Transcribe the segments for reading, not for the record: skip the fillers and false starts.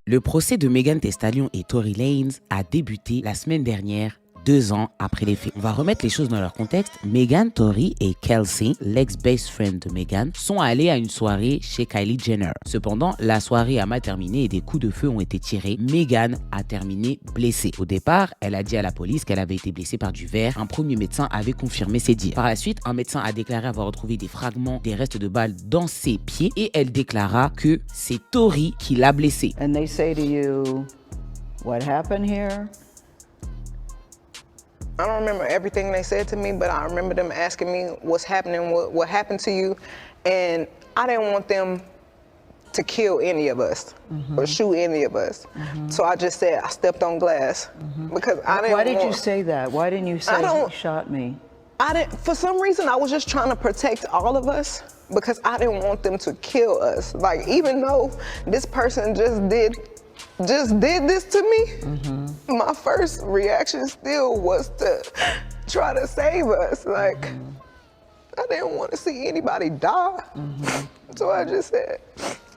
Le procès de Megan Thee Stallion et Tory Lanez a débuté la semaine dernière, 2 ans après les faits. On va remettre les choses dans leur contexte. Megan, Tory et Kelsey, l'ex-best friend de Megan, sont allés à une soirée chez Kylie Jenner. Cependant, la soirée a mal terminé et des coups de feu ont été tirés. Megan a terminé blessée. Au départ, elle a dit à la police qu'elle avait été blessée par du verre. Un premier médecin avait confirmé ses dires. Par la suite, un médecin a déclaré avoir retrouvé des fragments des restes de balles dans ses pieds et elle déclara que c'est Tory qui l'a blessée. And they say to you, what happened here? I don't remember everything they said to me, but I remember them asking me what's happening, what happened to you, and I didn't want them to kill any of us or shoot any of us. So I just said I stepped on glass because I didn't. Why did you say that? Why didn't you say you shot me? I didn't. For some reason, I was just trying to protect all of us because I didn't want them to kill us. Like even though this person just did this to me, my first reaction still was to try to save us. Like, I didn't want to see anybody die. So I just said.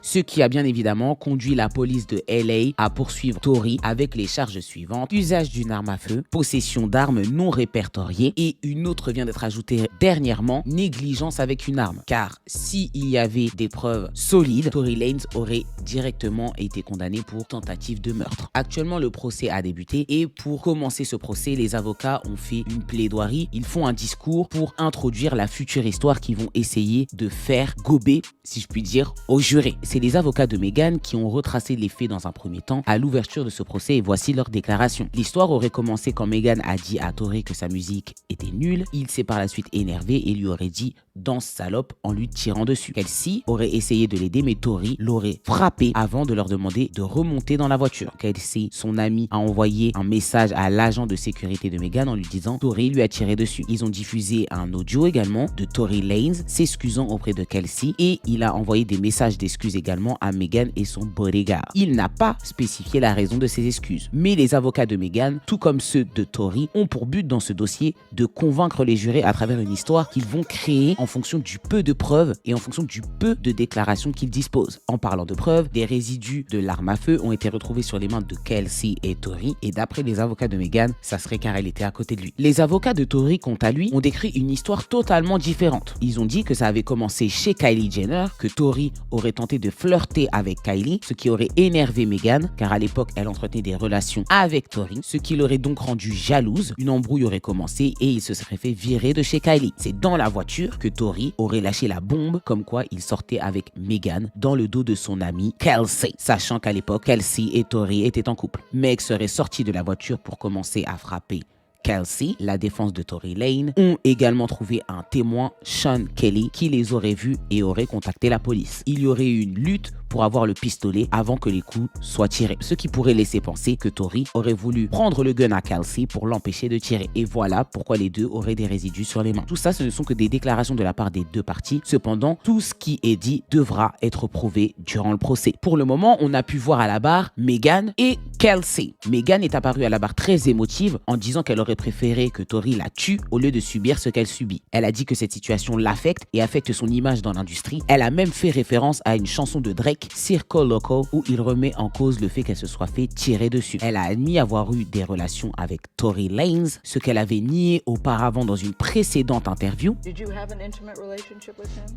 Ce qui a bien évidemment conduit la police de LA à poursuivre Tory avec les charges suivantes: usage d'une arme à feu, possession d'armes non répertoriées et une autre vient d'être ajoutée dernièrement, négligence avec une arme. Car s'il y avait des preuves solides, Tory Lanez aurait directement été condamné pour tentative de meurtre. Actuellement, le procès a débuté et pour commencer ce procès, les avocats ont fait une plaidoirie. Ils font un discours pour introduire la future histoire qu'ils vont essayer de faire gober, si je puis dire, aux jurés. C'est les avocats de Megan qui ont retracé les faits dans un premier temps à l'ouverture de ce procès et voici leur déclaration. L'histoire aurait commencé quand Megan a dit à Tory que sa musique était nulle. Il s'est par la suite énervé et lui aurait dit « danse salope » en lui tirant dessus. Kelsey aurait essayé de l'aider mais Tory l'aurait frappé avant de leur demander de remonter dans la voiture. Kelsey, son ami, a envoyé un message à l'agent de sécurité de Megan en lui disant « Tory lui a tiré dessus ». Ils ont diffusé un audio également de Tory Lanez s'excusant auprès de Kelsey et il a envoyé des messages d'excuses également à Megan et son bodyguard. Il n'a pas spécifié la raison de ses excuses, mais les avocats de Megan, tout comme ceux de Tory, ont pour but dans ce dossier de convaincre les jurés à travers une histoire qu'ils vont créer en fonction du peu de preuves et en fonction du peu de déclarations qu'ils disposent. En parlant de preuves, des résidus de l'arme à feu ont été retrouvés sur les mains de Kelsey et Tory et d'après les avocats de Megan, ça serait car elle était à côté de lui. Les avocats de Tory, quant à lui, ont décrit une histoire totalement différente. Ils ont dit que ça avait commencé chez Kylie Jenner, que Tory aurait tenté de flirter avec Kylie, ce qui aurait énervé Megan, car à l'époque, elle entretenait des relations avec Tory, ce qui l'aurait donc rendue jalouse. Une embrouille aurait commencé et il se serait fait virer de chez Kylie. C'est dans la voiture que Tory aurait lâché la bombe, comme quoi il sortait avec Megan dans le dos de son ami Kelsey, sachant qu'à l'époque, Kelsey et Tory étaient en couple. Meg serait sorti de la voiture pour commencer à frapper Kelsey. La défense de Tory Lanez ont également trouvé un témoin, Sean Kelly, qui les aurait vus et aurait contacté la police. Il y aurait eu une lutte pour avoir le pistolet avant que les coups soient tirés, ce qui pourrait laisser penser que Tory aurait voulu prendre le gun à Kelsey pour l'empêcher de tirer. Et voilà pourquoi les deux auraient des résidus sur les mains. Tout ça, ce ne sont que des déclarations de la part des deux parties. Cependant, tout ce qui est dit devra être prouvé durant le procès. Pour le moment, on a pu voir à la barre Megan et Kelsey. Megan est apparue à la barre très émotive en disant qu'elle aurait préféré que Tory la tue au lieu de subir ce qu'elle subit. Elle a dit que cette situation l'affecte et affecte son image dans l'industrie. Elle a même fait référence à une chanson de Drake, Circle Loco, où il remet en cause le fait qu'elle se soit fait tirer dessus. Elle a admis avoir eu des relations avec Tory Lanez, ce qu'elle avait nié auparavant dans une précédente interview. Did you have an intimate relationship with him?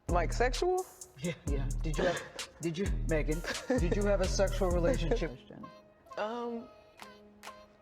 Like sexual? Yeah. Megan, did you have a sexual relationship?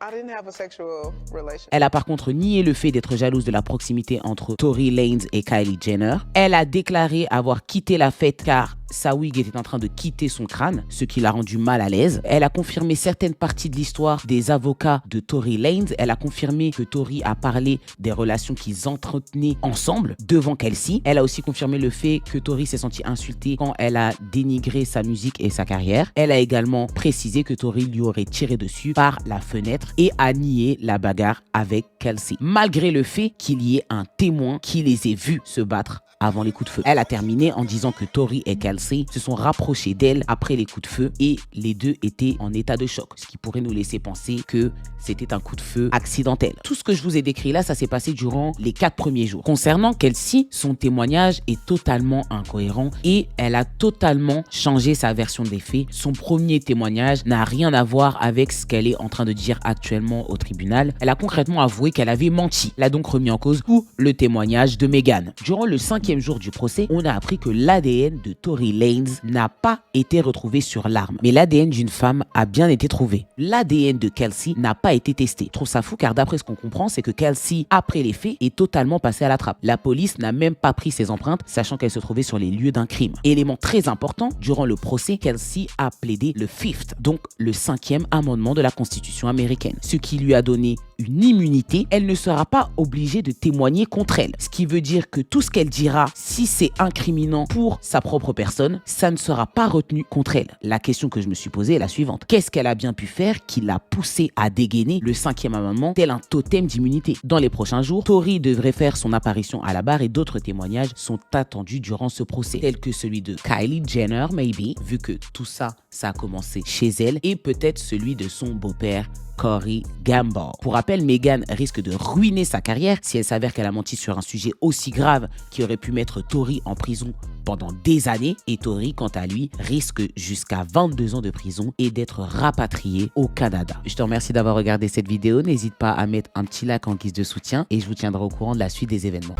I didn't have a sexual relationship. Elle a par contre nié le fait d'être jalouse de la proximité entre Tory Lanez et Kylie Jenner. Elle a déclaré avoir quitté la fête car sa wig était en train de quitter son crâne, ce qui l'a rendue mal à l'aise. Elle a confirmé certaines parties de l'histoire des avocats de Tory Lanez. Elle a confirmé que Tory a parlé des relations qu'ils entretenaient ensemble devant Kelsey. Elle a aussi confirmé le fait que Tory s'est senti insulté quand elle a dénigré sa musique et sa carrière. Elle a également précisé que Tory lui aurait tiré dessus par la fenêtre et a nié la bagarre avec Kelsey, malgré le fait qu'il y ait un témoin qui les ait vus se battre avant les coups de feu. Elle a terminé en disant que Tory et Kelsey Kelsey se sont rapprochés d'elle après les coups de feu et les deux étaient en état de choc, ce qui pourrait nous laisser penser que c'était un coup de feu accidentel. Tout ce que je vous ai décrit là, ça s'est passé durant les 4 premiers jours. Concernant Kelsey, son témoignage est totalement incohérent et elle a totalement changé sa version des faits. Son premier témoignage n'a rien à voir avec ce qu'elle est en train de dire actuellement au tribunal. Elle a concrètement avoué qu'elle avait menti. Elle a donc remis en cause tout le témoignage de Megan. Durant le 5e jour du procès, on a appris que l'ADN de Tory Lanez n'a pas été retrouvé sur l'arme, mais l'ADN d'une femme a bien été trouvé. L'ADN de Kelsey n'a pas été testé. Je trouve ça fou car d'après ce qu'on comprend, c'est que Kelsey, après les faits, est totalement passée à la trappe. La police n'a même pas pris ses empreintes, sachant qu'elle se trouvait sur les lieux d'un crime. Élément très important, durant le procès, Kelsey a plaidé le 5th, donc le 5e amendement de la Constitution américaine, ce qui lui a donné une immunité. Elle ne sera pas obligée de témoigner contre elle, ce qui veut dire que tout ce qu'elle dira, si c'est incriminant pour sa propre personne, ça ne sera pas retenu contre elle. La question que je me suis posée est la suivante: qu'est-ce qu'elle a bien pu faire qui l'a poussée à dégainer le 5e amendement tel un totem d'immunité? Dans les prochains jours, Tory devrait faire son apparition à la barre et d'autres témoignages sont attendus durant ce procès, tels que celui de Kylie Jenner, maybe, vu que tout ça a commencé chez elle, et peut-être celui de son beau-père Corey Gamble. Pour rappel, Megan risque de ruiner sa carrière si elle s'avère qu'elle a menti sur un sujet aussi grave qui aurait pu mettre Tory en prison pendant des années, et Tory, quant à lui, risque jusqu'à 22 ans de prison et d'être rapatrié au Canada. Je te remercie d'avoir regardé cette vidéo. N'hésite pas à mettre un petit like en guise de soutien et je vous tiendrai au courant de la suite des événements.